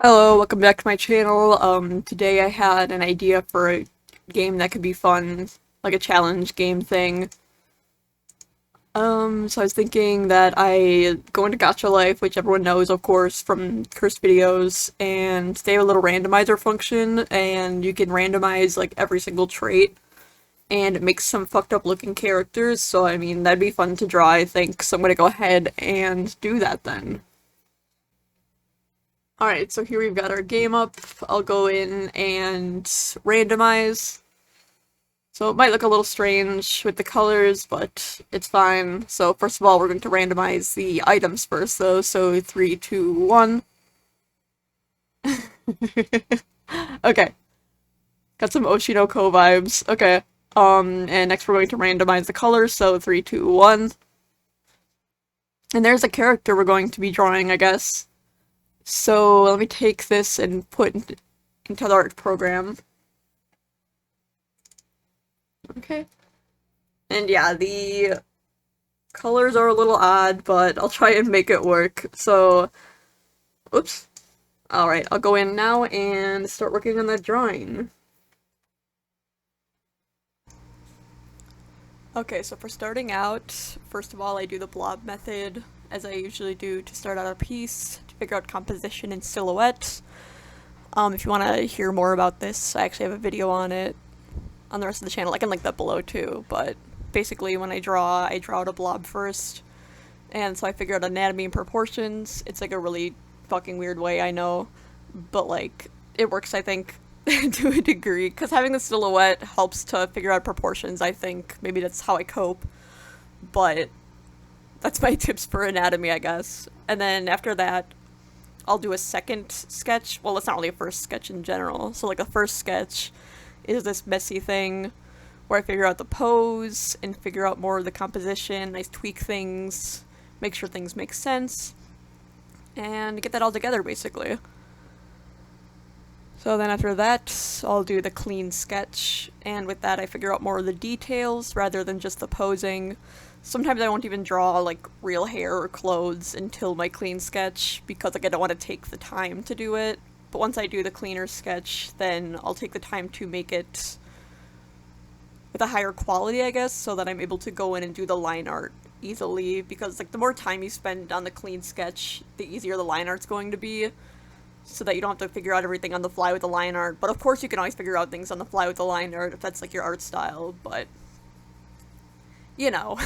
Hello, welcome back to my channel. Today I had an idea for a game that could be fun, like a challenge game thing. So I was thinking that I go into Gacha Life, which everyone knows, of course, from cursed videos, and they have a little randomizer function, and you can randomize, like, every single trait, and it makes some fucked up looking characters, so I mean, that'd be fun to draw, I think, so I'm gonna go ahead and do that then. Alright, so here we've got our game up. I'll go in and randomize. So it might look a little strange with the colors, but it's fine. So first of all, we're going to randomize the items first, though. So 3, 2, 1. Okay, got some Oshinoko vibes. Okay. And next we're going to randomize the colors. So 3, 2, 1. And there's a character we're going to be drawing, I guess. So let me take this and put into the art program. Okay. And yeah, the colors are a little odd, but I'll try and make it work. So, oops. Alright, I'll go in now and start working on that drawing. Okay, so for starting out, first of all, I do the blob method, as I usually do to start out a piece, to figure out composition and silhouette. If you want to hear more about this, I actually have a video on it on the rest of the channel. I can link that below too, but basically when I draw out a blob first, and so I figure out anatomy and proportions. It's like a really fucking weird way, I know, but like, it works, I think, to a degree, because having the silhouette helps to figure out proportions, I think. Maybe that's how I cope, but that's my tips for anatomy, I guess. And then after that, I'll do a second sketch. Well, it's not really a first sketch in general. So like a first sketch is this messy thing where I figure out the pose and figure out more of the composition. I tweak things, make sure things make sense, and get that all together basically. So then after that, I'll do the clean sketch, and with that I figure out more of the details rather than just the posing. Sometimes I won't even draw like real hair or clothes until my clean sketch because like I don't want to take the time to do it. But once I do the cleaner sketch, then I'll take the time to make it with a higher quality, I guess, so that I'm able to go in and do the line art easily, because like the more time you spend on the clean sketch, the easier the line art's going to be, so that you don't have to figure out everything on the fly with the line art. But of course you can always figure out things on the fly with the line art if that's like your art style, but you know.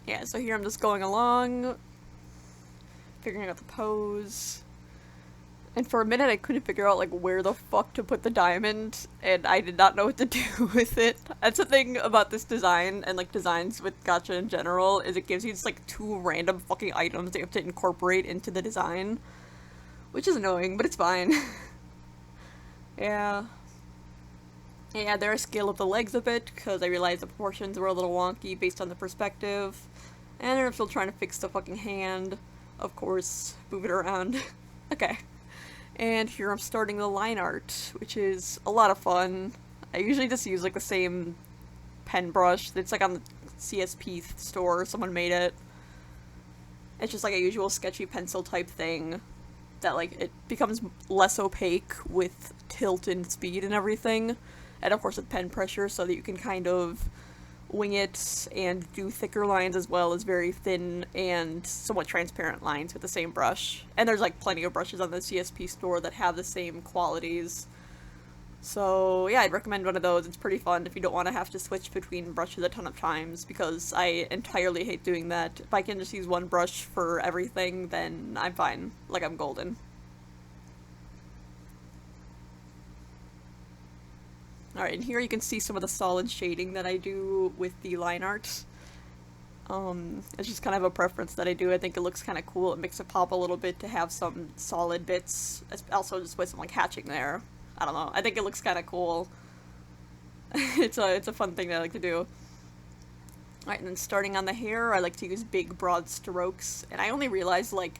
Yeah, so here I'm just going along, figuring out the pose. And for a minute I couldn't figure out like where the fuck to put the diamond, and I did not know what to do with it. That's the thing about this design, and like designs with gacha in general, is it gives you just like two random fucking items that you have to incorporate into the design. Which is annoying, but it's fine. Yeah. Yeah, there I scale up the legs a bit, because I realized the proportions were a little wonky based on the perspective. And I'm still trying to fix the fucking hand. Of course, move it around. Okay. And here I'm starting the line art, which is a lot of fun. I usually just use like the same pen brush that's like on the CSP store, someone made it. It's just like a usual sketchy pencil type thing that like it becomes less opaque with tilt and speed and everything. And of course with pen pressure, so that you can kind of wing it and do thicker lines as well as very thin and somewhat transparent lines with the same brush. And there's like plenty of brushes on the CSP store that have the same qualities. So yeah, I'd recommend one of those. It's pretty fun if you don't want to have to switch between brushes a ton of times, because I entirely hate doing that. If I can just use one brush for everything, then I'm fine. Like, I'm golden. Alright, and here you can see some of the solid shading that I do with the line art. It's just kind of a preference that I do. I think it looks kind of cool. It makes it pop a little bit to have some solid bits. Also just with some like hatching there. I don't know. I think it looks kind of cool. It's a fun thing that I like to do. Alright, and then starting on the hair, I like to use big broad strokes. And I only realized like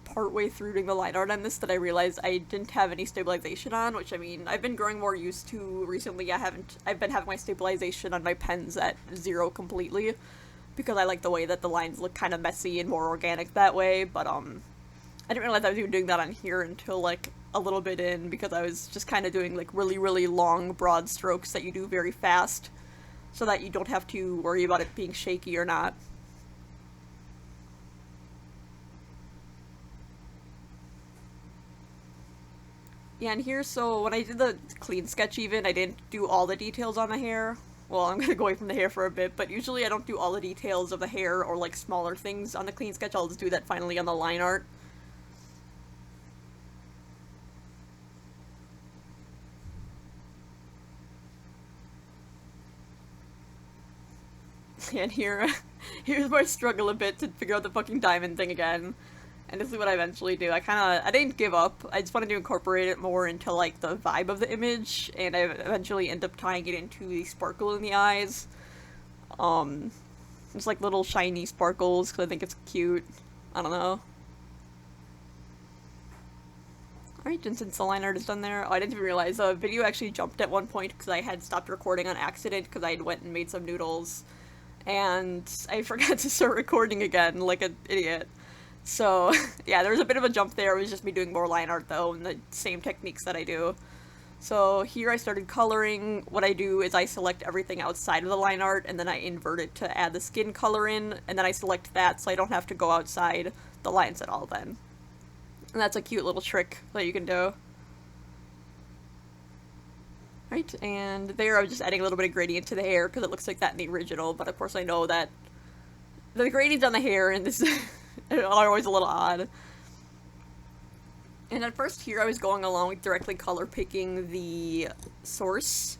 partway through doing the line art on this that I realized I didn't have any stabilization on, which I mean, I've been growing more used to recently. I've been having my stabilization on my pens at 0 completely. because I like the way that the lines look kind of messy and more organic that way, but I didn't realize I was even doing that on here until like a little bit in, because I was just kind of doing like really, really long, broad strokes that you do very fast, so that you don't have to worry about it being shaky or not. Yeah, and here, so when I did the clean sketch even, I didn't do all the details on the hair. Well, I'm gonna go away from the hair for a bit, but usually I don't do all the details of the hair or like smaller things on the clean sketch. I'll just do that finally on the line art. And here's where I struggle a bit to figure out the fucking diamond thing again. And this is what I eventually do. I didn't give up. I just wanted to incorporate it more into, like, the vibe of the image, and I eventually end up tying it into the sparkle in the eyes. Just, like, little shiny sparkles, because I think it's cute. I don't know. Alright, and since the line art is done there, oh, I didn't even realize the video actually jumped at one point because I had stopped recording on accident because I had went and made some noodles. And I forgot to start recording again, like an idiot. So, yeah, there was a bit of a jump there. It was just me doing more line art, though, and the same techniques that I do. So here I started coloring. What I do is I select everything outside of the line art, and then I invert it to add the skin color in, and then I select that so I don't have to go outside the lines at all then. And that's a cute little trick that you can do. Right, and there I was just adding a little bit of gradient to the hair because it looks like that in the original, but of course I know that the gradients on the hair in this are always a little odd. And at first here I was going along with directly color picking the source,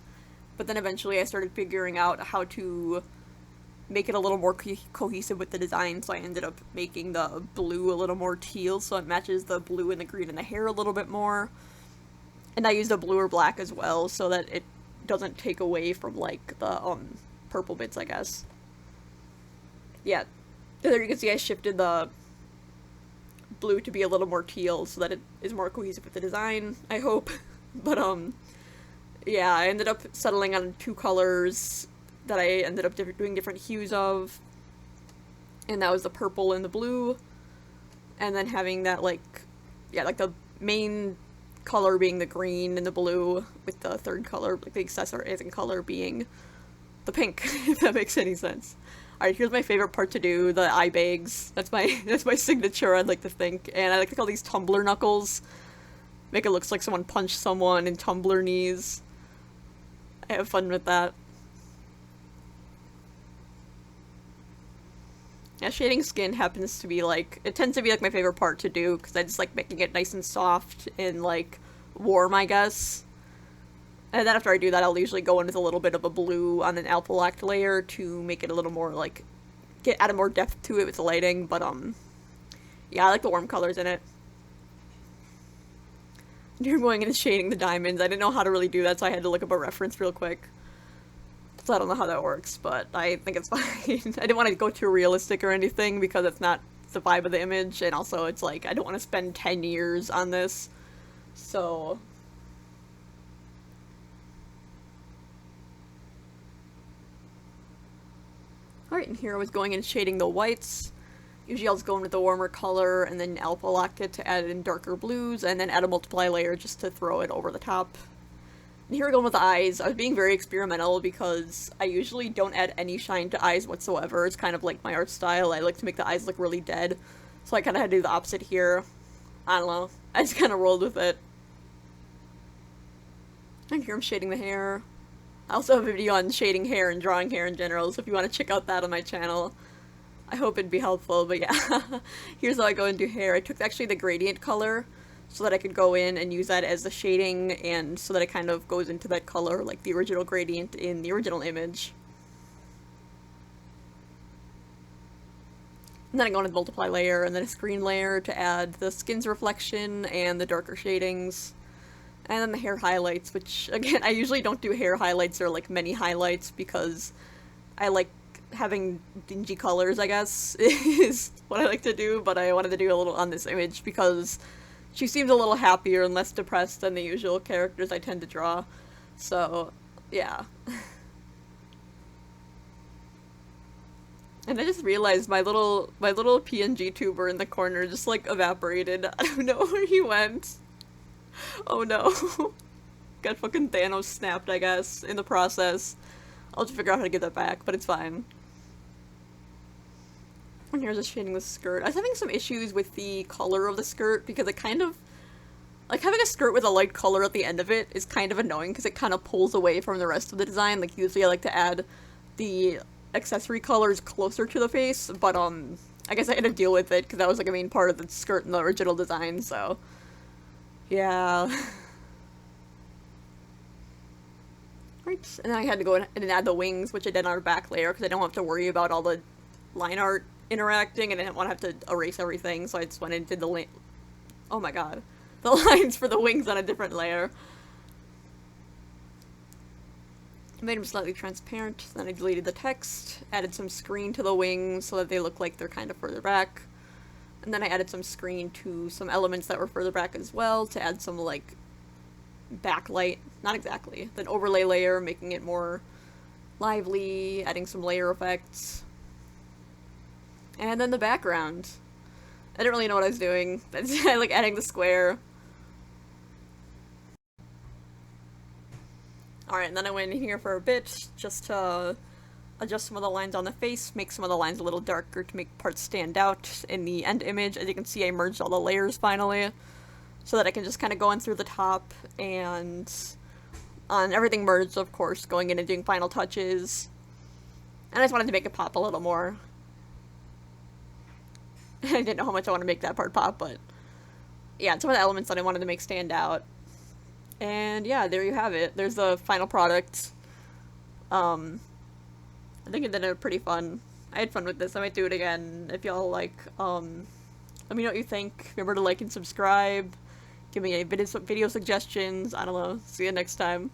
but then eventually I started figuring out how to make it a little more cohesive with the design, so I ended up making the blue a little more teal so it matches the blue and the green in the hair a little bit more. And I used a blue or black as well so that it doesn't take away from, like, the purple bits, I guess. Yeah, there you can see I shifted the blue to be a little more teal so that it is more cohesive with the design, I hope. But, yeah, I ended up settling on two colors that I ended up doing different hues of. And that was the purple and the blue. And then having that, like, yeah, like the main color being the green and the blue, with the third color, like the accessorizing color being the pink, if that makes any sense. Alright, here's my favorite part to do, the eye bags. That's my signature, I'd like to think. And I like to call these tumbler knuckles. Make it look like someone punched someone in tumbler knees. I have fun with that. Yeah, shading skin happens to be like, it tends to be like my favorite part to do, because I just like making it nice and soft and like warm, I guess. And then after I do that, I'll usually go in with a little bit of a blue on an alpha locked layer to make it a little more like, add more depth to it with the lighting, but yeah, I like the warm colors in it. You're going in and shading the diamonds. I didn't know how to really do that, so I had to look up a reference real quick. So I don't know how that works, but I think it's fine. I didn't want to go too realistic or anything because it's not the vibe of the image, and also it's like, I don't want to spend 10 years on this, so... Alright, and here I was going and shading the whites. Usually I'll just go in with the warmer color and then alpha lock it to add in darker blues, and then add a multiply layer just to throw it over the top. And here we're going with the eyes. I was being very experimental because I usually don't add any shine to eyes whatsoever. It's kind of like my art style. I like to make the eyes look really dead. So I kind of had to do the opposite here. I don't know. I just kind of rolled with it. And here I'm shading the hair. I also have a video on shading hair and drawing hair in general, so if you want to check out that on my channel, I hope it'd be helpful. But yeah, here's how I go and do hair. I took actually the gradient color so that I could go in and use that as the shading, and so that it kind of goes into that color like the original gradient in the original image. And then I go into the multiply layer and then a screen layer to add the skin's reflection and the darker shadings. And then the hair highlights, which again, I usually don't do hair highlights or like many highlights because I like having dingy colors, I guess, is what I like to do, but I wanted to do a little on this image because she seems a little happier and less depressed than the usual characters I tend to draw. So, yeah. And I just realized my little PNG tuber in the corner just like evaporated. I don't know where he went. Oh no. Got fucking Thanos snapped, I guess, in the process. I'll just figure out how to get that back, but it's fine. And here's just shading the skirt. I was having some issues with the color of the skirt because it kind of like having a skirt with a light color at the end of it is kind of annoying because it kind of pulls away from the rest of the design. Like usually I like to add the accessory colors closer to the face, but I guess I had to deal with it because that was like a main part of the skirt in the original design, so yeah. Right, and then I had to go in and add the wings, which I did on our back layer because I don't have to worry about all the line art interacting, and I didn't want to have to erase everything, so I just went and did oh my god, the lines for the wings on a different layer. Made them slightly transparent, then I deleted the text, added some screen to the wings so that they look like they're kind of further back, and then I added some screen to some elements that were further back as well to add some, like, backlight, not exactly, then overlay layer, making it more lively, adding some layer effects. And then the background. I didn't really know what I was doing. I like adding the square. Alright, and then I went in here for a bit just to adjust some of the lines on the face, make some of the lines a little darker to make parts stand out in the end image. As you can see, I merged all the layers finally, so that I can just kind of go in through the top and on everything merged, of course, going in and doing final touches. And I just wanted to make it pop a little more. I didn't know how much I want to make that part pop, but yeah, some of the elements that I wanted to make stand out. And yeah, there you have it. There's the final product. I think it did pretty fun. I had fun with this. I might do it again if y'all like. Let me know what you think. Remember to like and subscribe. Give me any video suggestions. I don't know. See you next time.